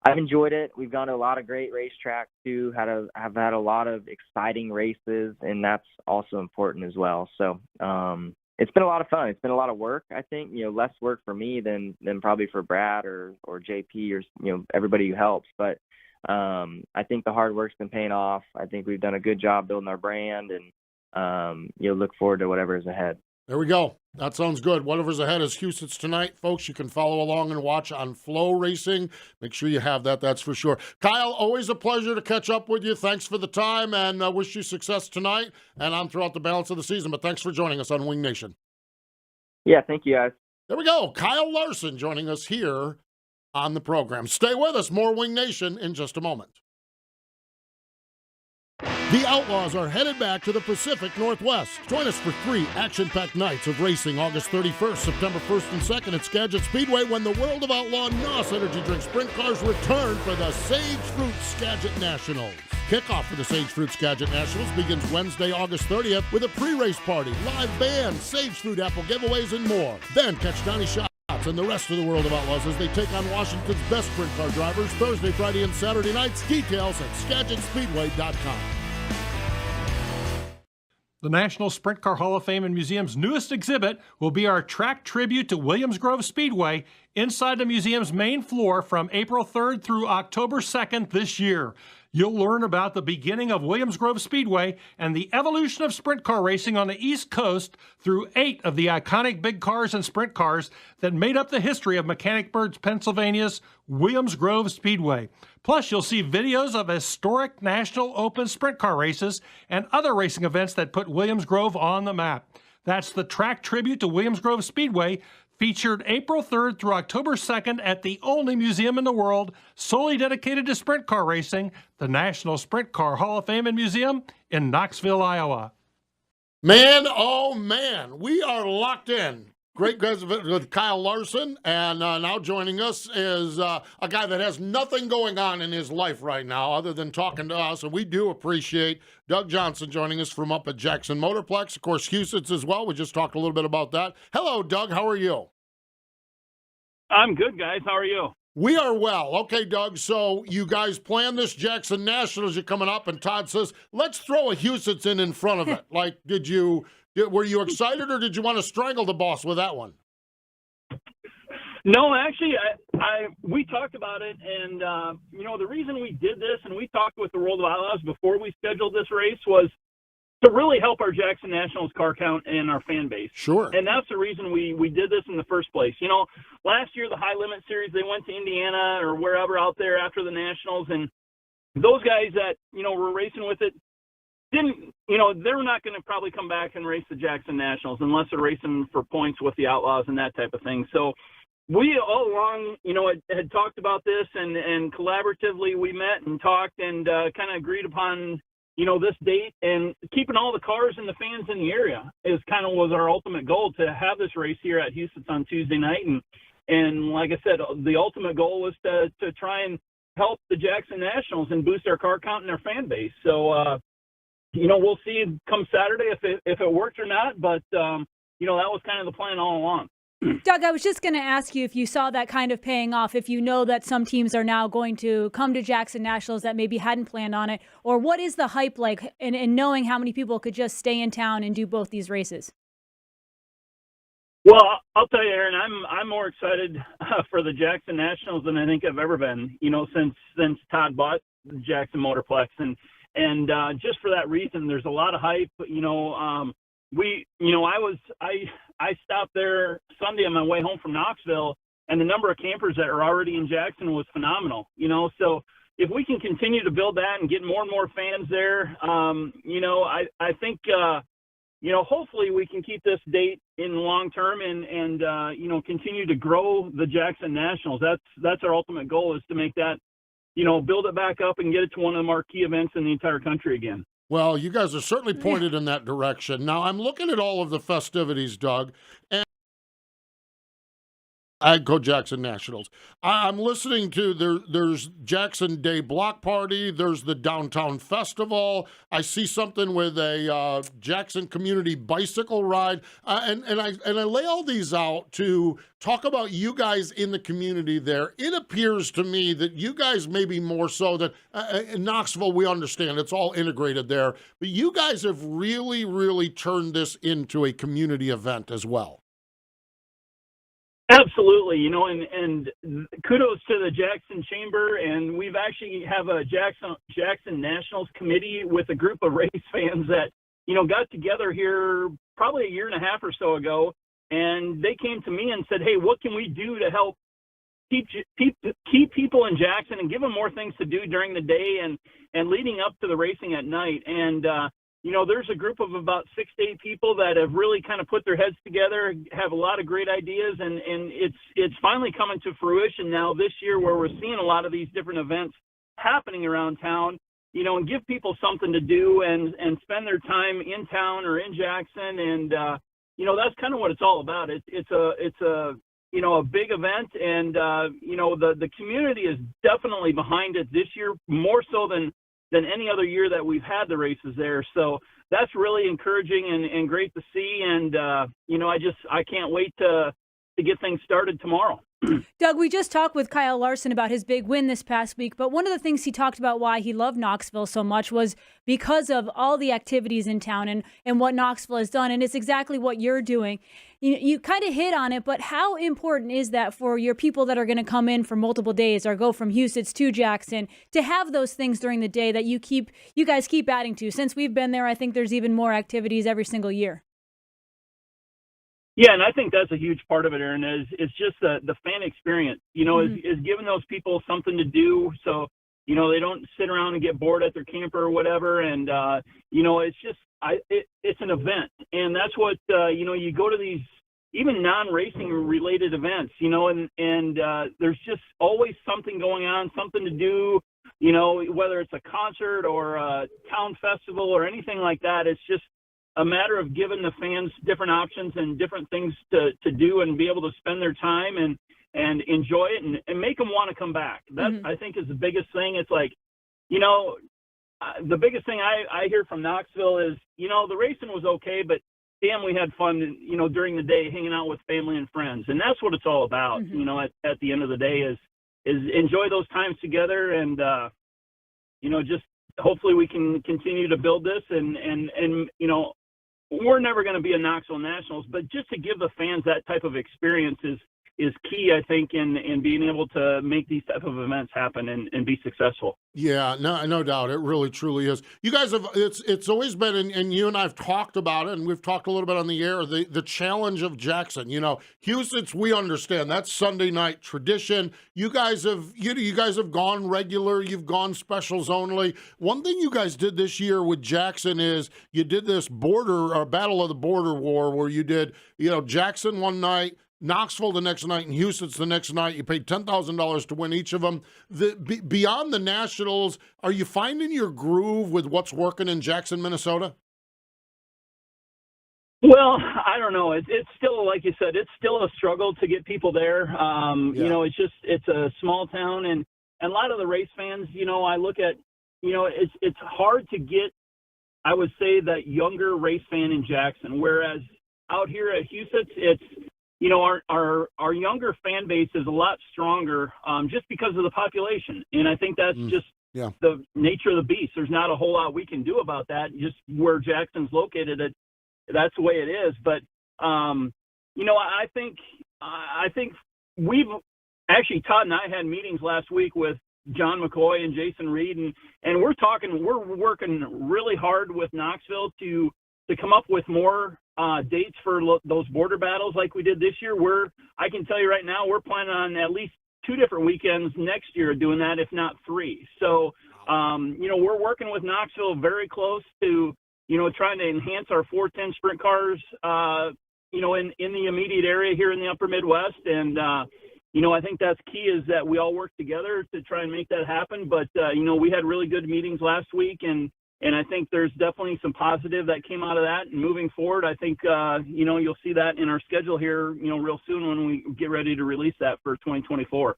I've enjoyed it. We've gone to a lot of great racetracks too. Have had a lot of exciting races, and that's also important as well. So it's been a lot of fun. It's been a lot of work. I think less work for me than probably for Brad or JP or everybody who helps. But I think the hard work's been paying off. I think we've done a good job building our brand, and look forward to whatever is ahead. There we go. That sounds good. Whatever's ahead is Houston's tonight. Folks, you can follow along and watch on Flow Racing. Make sure you have that, that's for sure. Kyle, always a pleasure to catch up with you. Thanks for the time, and wish you success tonight and on throughout the balance of the season. But thanks for joining us on Wing Nation. Yeah, thank you, guys. There we go. Kyle Larson joining us here on the program. Stay with us. More Wing Nation in just a moment. The Outlaws are headed back to the Pacific Northwest. Join us for 3 action-packed nights of racing August 31st, September 1st and 2nd at Skagit Speedway, when the World of Outlaw NOS Energy Drink Sprint Cars return for the Sage Fruit Skagit Nationals. Kickoff for the Sage Fruit Skagit Nationals begins Wednesday, August 30th with a pre-race party, live band, Sage Fruit apple giveaways, and more. Then catch Donnie Schatz and the rest of the World of Outlaws as they take on Washington's best sprint car drivers Thursday, Friday, and Saturday nights. Details at SkagitSpeedway.com. The National Sprint Car Hall of Fame and Museum's newest exhibit will be our track tribute to Williams Grove Speedway inside the museum's main floor from April 3rd through October 2nd this year. You'll learn about the beginning of Williams Grove Speedway and the evolution of sprint car racing on the East Coast through 8 of the iconic big cars and sprint cars that made up the history of Mechanicsburg, Pennsylvania's Williams Grove Speedway. Plus, you'll see videos of historic National Open sprint car races and other racing events that put Williams Grove on the map. That's the track tribute to Williams Grove Speedway, featured April 3rd through October 2nd at the only museum in the world solely dedicated to sprint car racing, the National Sprint Car Hall of Fame and Museum in Knoxville, Iowa. Man, oh man, we are locked in. Great guys with Kyle Larson, and now joining us is a guy that has nothing going on in his life right now other than talking to us, and we do appreciate Doug Johnson joining us from up at Jackson Motorplex. Of course, Houston's as well. We just talked a little bit about that. Hello, Doug. How are you? I'm good, guys. How are you? We are well. Okay, Doug, so you guys plan this Jackson Nationals. You're coming up, and Todd says, let's throw a Houston's in front of it. Like, were you excited, or did you want to strangle the boss with that one? No, actually, we talked about it, and the reason we did this, and we talked with the World of Outlaws before we scheduled this race, was to really help our Jackson Nationals car count and our fan base. Sure. And that's the reason we did this in the first place. Last year, the High Limit Series, they went to Indiana or wherever out there after the Nationals, and those guys that, were racing with it, they're not going to probably come back and race the Jackson Nationals unless they're racing for points with the Outlaws and that type of thing. So we all along, had talked about this, and collaboratively we met and talked and kind of agreed upon, this date, and keeping all the cars and the fans in the area was our ultimate goal, to have this race here at Houston on Tuesday night. And like I said, the ultimate goal was to try and help the Jackson Nationals and boost our car count and our fan base. So, we'll see come Saturday if it worked or not, but that was kind of the plan all along. Doug, I was just going to ask you if you saw that kind of paying off, if you know that some teams are now going to come to Jackson Nationals that maybe hadn't planned on it, or what is the hype like in knowing how many people could just stay in town and do both these races? Well, I'll tell you, Erin, I'm more excited for the Jackson Nationals than I think I've ever been, since Todd bought the Jackson Motorplex. And just for that reason, there's a lot of hype. I stopped there Sunday on my way home from Knoxville, and the number of campers that are already in Jackson was phenomenal. So if we can continue to build that and get more and more fans there, I think hopefully we can keep this date in the long term and continue to grow the Jackson Nationals. That's our ultimate goal, is to make that, build it back up and get it to one of the marquee events in the entire country again. Well, you guys are certainly pointed in that direction. Now, I'm looking at all of the festivities, Doug, and Agco Jackson Nationals. I'm listening to there's Jackson Day Block Party. There's the Downtown Festival. I see something with a Jackson Community Bicycle Ride, and I lay all these out to talk about you guys in the community there. It appears to me that you guys maybe more so than in Knoxville. We understand it's all integrated there, but you guys have really, really turned this into a community event as well. Absolutely, and kudos to the Jackson Chamber, and we've actually have a Jackson Nationals committee with a group of race fans that, got together here probably a year and a half or so ago, and they came to me and said, hey, what can we do to help keep people in Jackson and give them more things to do during the day and leading up to the racing at night. And there's a group of about 6 to 8 people that have really kind of put their heads together, have a lot of great ideas, and it's finally coming to fruition now this year, where we're seeing a lot of these different events happening around town, and give people something to do and spend their time in town or in Jackson. And, that's kind of what it's all about. It's a big event, and, the community is definitely behind it this year, more so than any other year that we've had the races there. So that's really encouraging and great to see. And, I can't wait to get things started tomorrow. Doug, we just talked with Kyle Larson about his big win this past week, but one of the things he talked about why he loved Knoxville so much was because of all the activities in town and what Knoxville has done, and it's exactly what you're doing. You kind of hit on it, but how important is that for your people that are going to come in for multiple days or go from Houston to Jackson to have those things during the day that you guys keep adding to? Since we've been there, I think there's even more activities every single year. Yeah, and I think that's a huge part of it, Erin, is just the fan experience, is giving those people something to do so, they don't sit around and get bored at their camper or whatever. And, it's just, it's an event. And that's what, you go to these even non-racing related events, and there's just always something going on, something to do, whether it's a concert or a town festival or anything like that. It's just a matter of giving the fans different options and different things to do and be able to spend their time and enjoy it and make them want to come back. That, I think, is the biggest thing. It's like, the biggest thing I hear from Knoxville is, the racing was okay, but damn, we had fun, during the day hanging out with family and friends. And that's what it's all about, at the end of the day is enjoy those times together. And, just hopefully we can continue to build this and we're never going to be a Knoxville Nationals, but just to give the fans that type of experience is key, I think, in being able to make these type of events happen and be successful. Yeah, no doubt. It really, truly is. You guys have, it's always been, and you and I have talked about it, and we've talked a little bit on the air, the challenge of Jackson. Houston's, we understand, that's Sunday night tradition. You guys have gone regular, you've gone specials only. One thing you guys did this year with Jackson is you did this Battle of the Border War, where you did, Jackson one night, Knoxville the next night, and Houston's the next night. You paid $10,000 to win each of them. Beyond the Nationals, are you finding your groove with what's working in Jackson, Minnesota? Well, I don't know. It's still, like you said, it's still a struggle to get people there. It's a small town, and a lot of the race fans, I look at, it's hard to get, I would say, that younger race fan in Jackson, whereas out here at Huset's, it's, you know, our younger fan base is a lot stronger just because of the population. And I think that's just the nature of the beast. There's not a whole lot we can do about that. Just where Jackson's located, that's the way it is. But, you know, I think we've actually, Todd and I had meetings last week with John McCoy and Jason Reed, and we're working really hard with Knoxville to come up with more dates for those border battles like we did this year. I can tell you right now, we're planning on at least 2 different weekends next year doing that, if not 3. So, you know, we're working with Knoxville very close to, you know, trying to enhance our 410 sprint cars, you know, in the immediate area here in the upper Midwest. And, you know, I think that's key is that we all work together to try and make that happen. But, you know, we had really good meetings last week, and I think there's definitely some positive that came out of that. And moving forward, I think, you know, you'll see that in our schedule here, you know, real soon when we get ready to release that for 2024.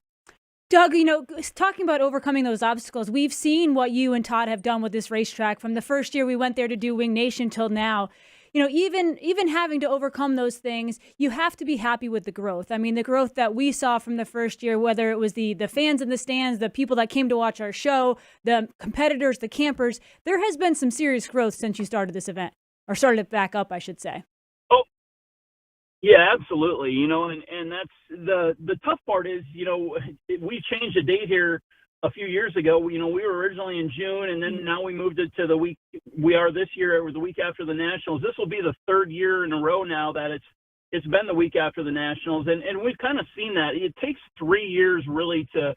Doug, you know, talking about overcoming those obstacles, we've seen what you and Todd have done with this racetrack from the first year we went there to do Wing Nation till now. You know, even having to overcome those things, you have to be happy with the growth. I mean, the growth that we saw from the first year, whether it was the fans in the stands, the people that came to watch our show, the competitors, the campers, there has been some serious growth since you started this event, or started it back up, I should say. Oh, yeah, absolutely. You know, and that's the tough part is, you know, we changed the date here a few years ago. You know, we were originally in June, and then now we moved it to the week we are this year, or the week after the Nationals. This will be the 3rd year in a row now that it's been the week after the Nationals, and we've kind of seen that. It takes 3 years really to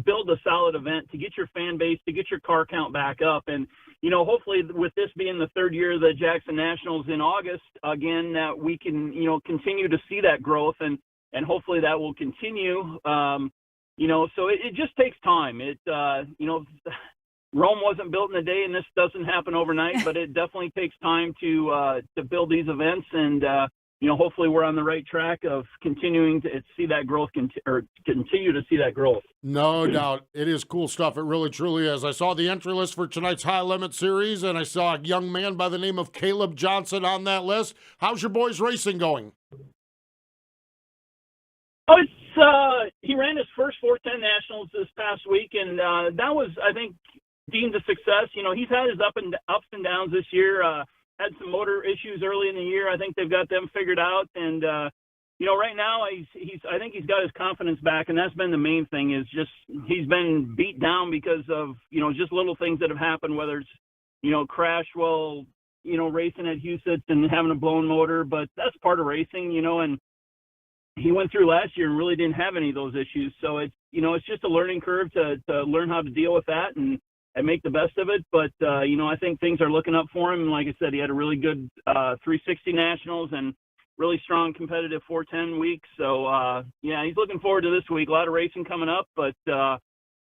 build a solid event, to get your fan base, to get your car count back up. And, you know, hopefully with this being the 3rd year of the Jackson Nationals in August, again, that we can, you know, continue to see that growth, and hopefully that will continue. You know, so it just takes time. You know, Rome wasn't built in a day, and this doesn't happen overnight, but it definitely takes time to build these events. And, you know, hopefully we're on the right track of continuing to see that growth continue to see that growth. No doubt. It is cool stuff. It really, truly is. I saw the entry list for tonight's High Limit Series, and I saw a young man by the name of Caleb Johnson on that list. How's your boys' racing going? Oh, he ran his first 410 Nationals this past week, and that was, I think, deemed a success. You know, he's had his ups and downs this year. Had some motor issues early in the year. I think they've got them figured out, and you know, right now I think he's got his confidence back, and that's been the main thing. Is just he's been beat down because of, you know, just little things that have happened, whether it's, you know, crash while, you know, racing at Huset's and having a blown motor, but that's part of racing, you know. And he went through last year and really didn't have any of those issues. So it's, you know, it's just a learning curve to learn how to deal with that and make the best of it. But, you know, I think things are looking up for him. And like I said, he had a really good 360 Nationals and really strong competitive 410 week. So, yeah, he's looking forward to this week. A lot of racing coming up, but, you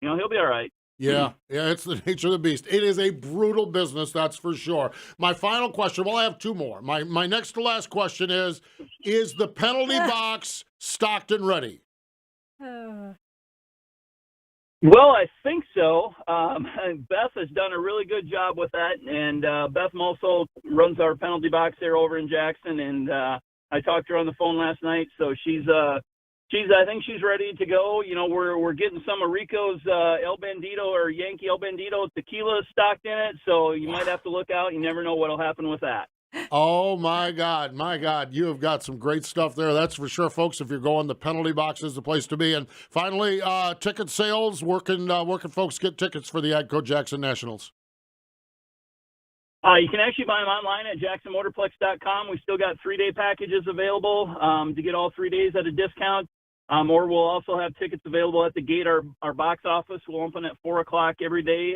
know, he'll be all right. Yeah, it's the nature of the beast. It is a brutal business, that's for sure. My final question, well, I have 2 more. My next to last question is the penalty box stocked and ready? Well, I think so. Beth has done a really good job with that, and Beth Mulso runs our penalty box there over in Jackson, and I talked to her on the phone last night, so I think she's ready to go. You know, we're getting some of Rico's El Bandito or Yankee El Bandito tequila stocked in it, so you might have to look out. You never know what'll happen with that. Oh, my God. You have got some great stuff there. That's for sure, folks. If you're going, the penalty box is the place to be. And finally, ticket sales, where can folks get tickets for the AGCO Jackson Nationals? You can actually buy them online at jacksonmotorplex.com. We still got 3-day packages available to get all 3 days at a discount. Or we'll also have tickets available at the gate. Our box office will open at 4 o'clock every day,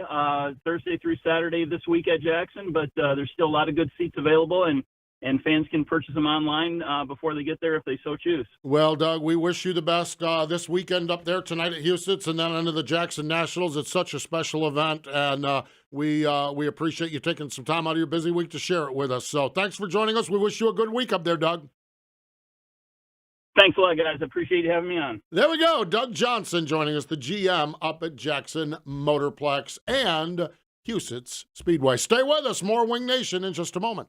Thursday through Saturday this week at Jackson. But there's still a lot of good seats available, and fans can purchase them online before they get there if they so choose. Well, Doug, we wish you the best this weekend up there tonight at Huset's and then under the Jackson Nationals. It's such a special event, and we appreciate you taking some time out of your busy week to share it with us. So thanks for joining us. We wish you a good week up there, Doug. Thanks a lot, guys. I appreciate you having me on. There we go. Doug Johnson joining us, the GM up at Jackson Motorplex and Huset's Speedway. Stay with us. More Wing Nation in just a moment.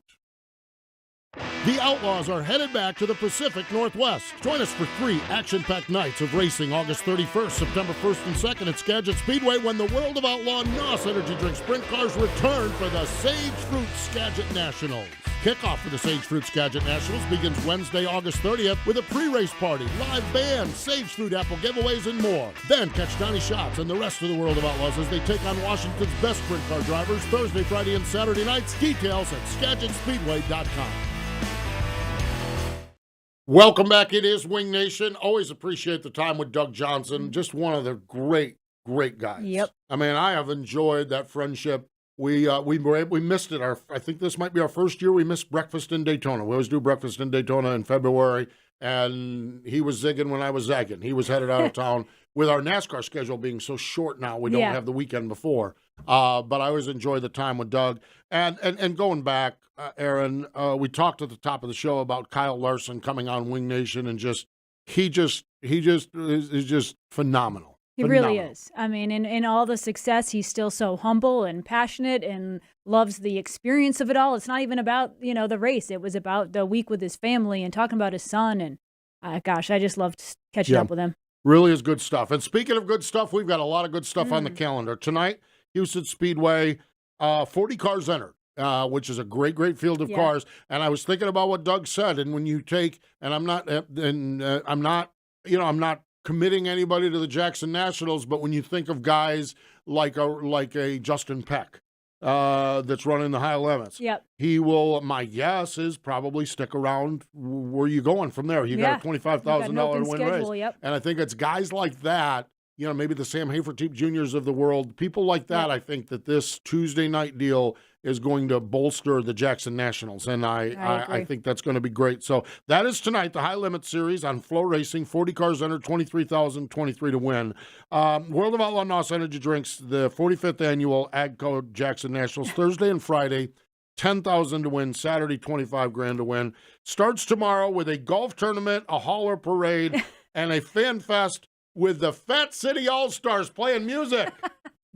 The Outlaws are headed back to the Pacific Northwest. Join us for 3 action-packed nights of racing August 31st, September 1st, and 2nd at Skagit Speedway when the World of Outlaw NOS Energy Drink Sprint Cars return for the Sage Fruit Skagit Nationals. Kickoff for the Sage Fruit Skagit Nationals begins Wednesday, August 30th with a pre-race party, live band, Sage Fruit apple giveaways, and more. Then catch Donnie Schatz and the rest of the World of Outlaws as they take on Washington's best sprint car drivers Thursday, Friday, and Saturday nights. Details at SkagitSpeedway.com. Welcome back. It is Wing Nation. Always appreciate the time with Doug Johnson. Just one of the great guys. Yep. I mean, I have enjoyed that friendship. We missed it. I think this might be our first year we missed breakfast in Daytona. We always do breakfast in Daytona in February, and he was zigging when I was zagging. He was headed out of town. With our NASCAR schedule being so short now, we don't have the weekend before. But I always enjoy the time with Doug. And going back, Erin, we talked at the top of the show about Kyle Larson coming on Wing Nation, and he is just phenomenal. He really is. I mean, in all the success, he's still so humble and passionate and loves the experience of it all. It's not even about, the race. It was about the week with his family and talking about his son. And gosh, I just loved catching up with him. Really is good stuff. And speaking of good stuff, we've got a lot of good stuff on the calendar. Tonight, Houston Speedway, 40 cars entered, which is a great field of cars. And I was thinking about what Doug said. And when you take, and I'm not committing anybody to the Jackson Nationals, but when you think of guys like a Justin Peck that's running the high limits, he will, my guess is, probably stick around. Where are you going from there? You got a $25,000 win race. And I think it's guys like that, maybe the Sam Haferteep Juniors of the world, people like that. I think that this Tuesday night deal is going to bolster the Jackson Nationals, and I think that's going to be great. So that is tonight, the High Limit Series on Flow Racing. 40 cars entered, 23,023 to win. World of Outlaw NOS Energy Drinks, the 45th annual AGCO Jackson Nationals, Thursday and Friday, 10,000 to win. Saturday, 25 grand to win. Starts tomorrow with a golf tournament, a hauler parade, and a fan fest with the Fat City All-Stars playing music.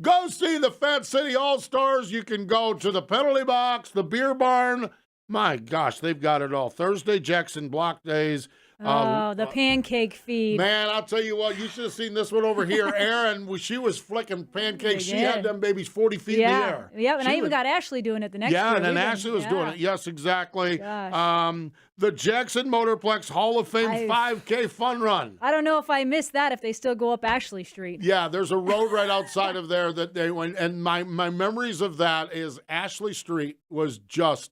Go see the Fat City All-Stars. You can go to the penalty box, the beer barn. My gosh, they've got it all. Thursday, Jackson Block Days. The pancake feed. Man, I'll tell you what, you should have seen this one over here. Erin, she was flicking pancakes. She had them babies 40 feet in the air. Yeah, and I even got Ashley doing it the next year. Yeah, and then Ashley was doing it. Yes, exactly. The Jackson Motorplex Hall of Fame 5K Fun Run. I don't know if I missed that, if they still go up Ashley Street. Yeah, there's a road right outside of there that they went, and my memories of that is Ashley Street was just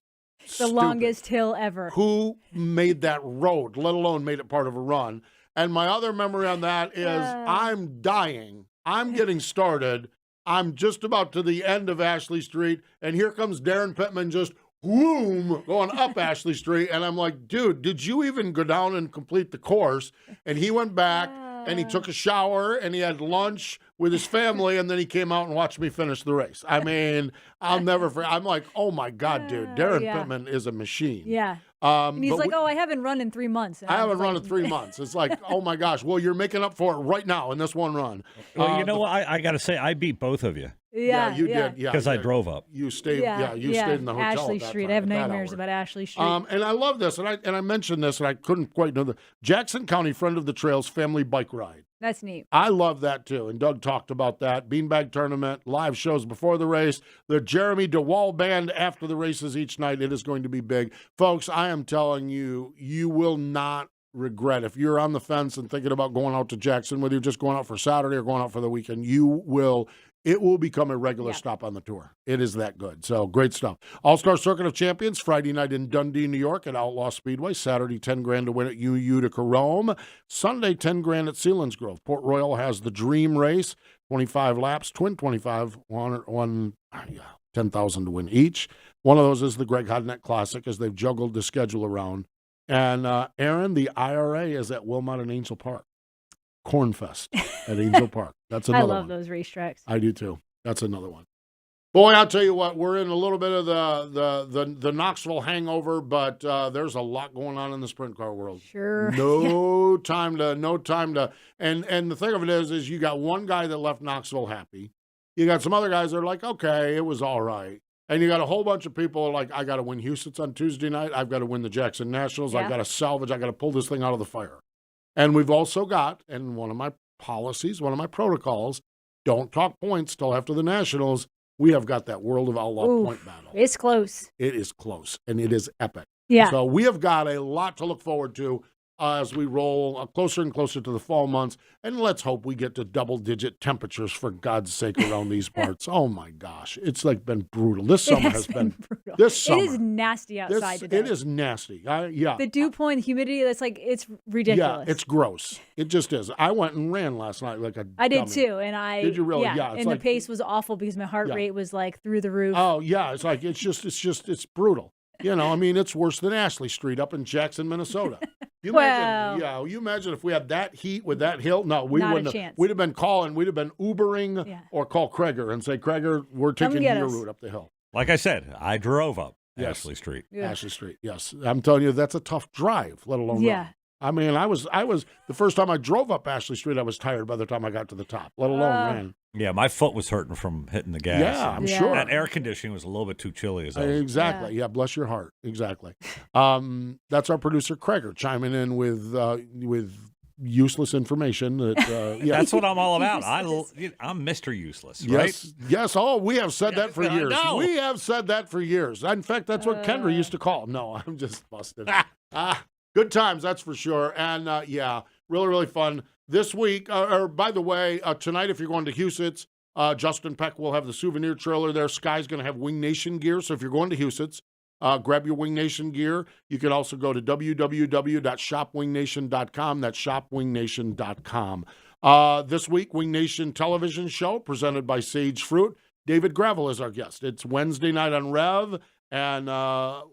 the longest hill ever. Who made that road, let alone made it part of a run? And my other memory on that is I'm dying. I'm getting started. I'm just about to the end of Ashley Street, and here comes Darren Pittman just whoom, going up Ashley Street. And I'm like, dude, did you even go down and complete the course? And he went back and he took a shower and he had lunch with his family, and then he came out and watched me finish the race. I mean, I'll never forget. I'm like, oh my God, dude, Darren Pittman is a machine. Yeah. And he's like, I haven't run in 3 months. And I haven't run in 3 months. It's like, oh my gosh. Well, you're making up for it right now in this one run. Well, you know what? I got to say, I beat both of you. Yeah, you did. Yeah, because I drove up. You stayed. You stayed in the hotel. Ashley Street. I have nightmares about Ashley Street. And I love this. And I mentioned this, and I couldn't quite know the Jackson County Friend of the Trails family bike ride. That's neat. I love that too. And Doug talked about that. Beanbag tournament, live shows before the race, the Jeremy DeWall band after the races each night. It is going to be big. Folks, I am telling you, you will not regret. If you're on the fence and thinking about going out to Jackson, whether you're just going out for Saturday or going out for the weekend, it will become a regular stop on the tour. It is that good. So great stuff. All-Star Circuit of Champions, Friday night in Dundee, New York at Outlaw Speedway. Saturday, 10 grand to win at Utica Rome. Sunday, 10 grand at Selinsgrove. Port Royal has the Dream Race, 25 laps, twin 25, 10,000 to win each. One of those is the Greg Hodnett Classic, as they've juggled the schedule around. And Erin, the IRA is at Wilmot and Angel Park. Cornfest at Angel Park. That's another one. I love those racetracks. I do too. That's another one. Boy, I'll tell you what, we're in a little bit of the Knoxville hangover, but there's a lot going on in the sprint car world. Sure. No time to, and the thing of it is you got one guy that left Knoxville happy. You got some other guys that are like, okay, it was all right. And you got a whole bunch of people like, I got to win Houston's on Tuesday night. I've got to win the Jackson Nationals. Yeah. I've got to salvage. I got to pull this thing out of the fire. And we've also got, and one of my policies, one of my protocols, don't talk points till after the Nationals. We have got that World of Outlaw point battle. It's close. It is close, and it is epic. Yeah. So we have got a lot to look forward to as we roll closer and closer to the fall months. And let's hope we get to double-digit temperatures, for God's sake, around these parts. Oh, my gosh. It's like been brutal. This summer has been brutal. This summer. It is nasty outside today. It is nasty. Yeah. The dew point, the humidity, it's ridiculous. Yeah, it's gross. It just is. I went and ran last night like a I did dummy. too, and I Did you really? Yeah, it's and like, the pace was awful because my heart rate was like through the roof. Oh yeah, it's like it's brutal. You know, I mean, it's worse than Ashley Street up in Jackson, Minnesota. You imagine if we had that heat with that hill. No, we Not a wouldn't. chance. We'd have been Ubering or call Kreger and say, Kreger, we're taking your route up the hill. Like I said, I drove up Yes. Ashley Street. Yeah. Ashley Street, yes. I'm telling you, that's a tough drive, let alone Yeah. run. I mean, I was the first time I drove up Ashley Street, I was tired by the time I got to the top, let alone ran. Yeah, my foot was hurting from hitting the gas. Yeah, I'm sure. That air conditioning was a little bit too chilly. Exactly. Yeah, bless your heart. Exactly. That's our producer, Kreger, chiming in with useless information. That That's what I'm all about. I'm Mr. Useless, right? Yes. Oh, we have said that for I years. know. We have said that for years. In fact, that's what Kendra used to call him. No, I'm just busted. Good times, that's for sure. And really, really fun. This week, by the way, tonight, if you're going to Huset's, Justin Peck will have the souvenir trailer there. Sky's going to have Wing Nation gear. So if you're going to Huset's, grab your Wing Nation gear. You can also go to www.shopwingnation.com. That's shopwingnation.com. This week, Wing Nation television show presented by Sage Fruit. David Gravel is our guest. It's Wednesday night on Rev and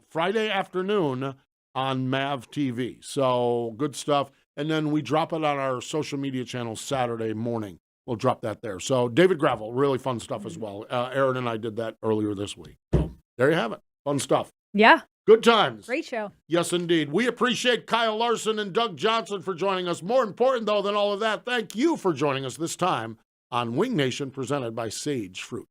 Friday afternoon on MAV TV. So good stuff. And then we drop it on our social media channels Saturday morning. We'll drop that there. So David Gravel, really fun stuff as well. Erin and I did that earlier this week. So there you have it. Fun stuff. Yeah. Good times. Great show. Yes, indeed. We appreciate Kyle Larson and Doug Johnson for joining us. More important, though, than all of that, thank you for joining us this time on Wing Nation, presented by Sage Fruit.